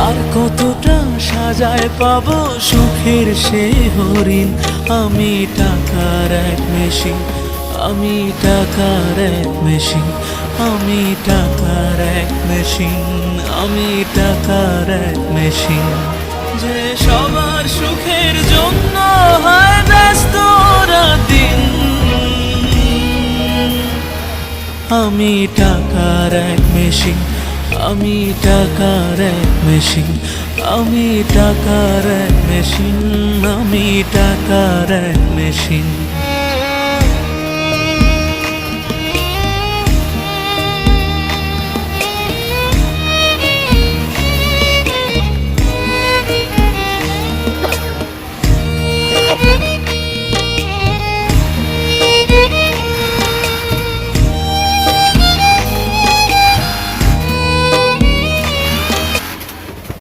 আর কতটা সাজায় পাবো সুখের সে হরিণ। আমি টাকার এক মেশিন, আমি টাকার এক মেশিন, আমি টাকার এক মেশিন, আমি টাকার এক মেশিন। যে সবার সুখের জন্য হয় ব্যস্ত রাত দিন। আমি টাকার এক মেশিন, আমি টাকার এক মেশিন, আমি টাকার এক মেশিন, আমি টাকার এক মেশিন।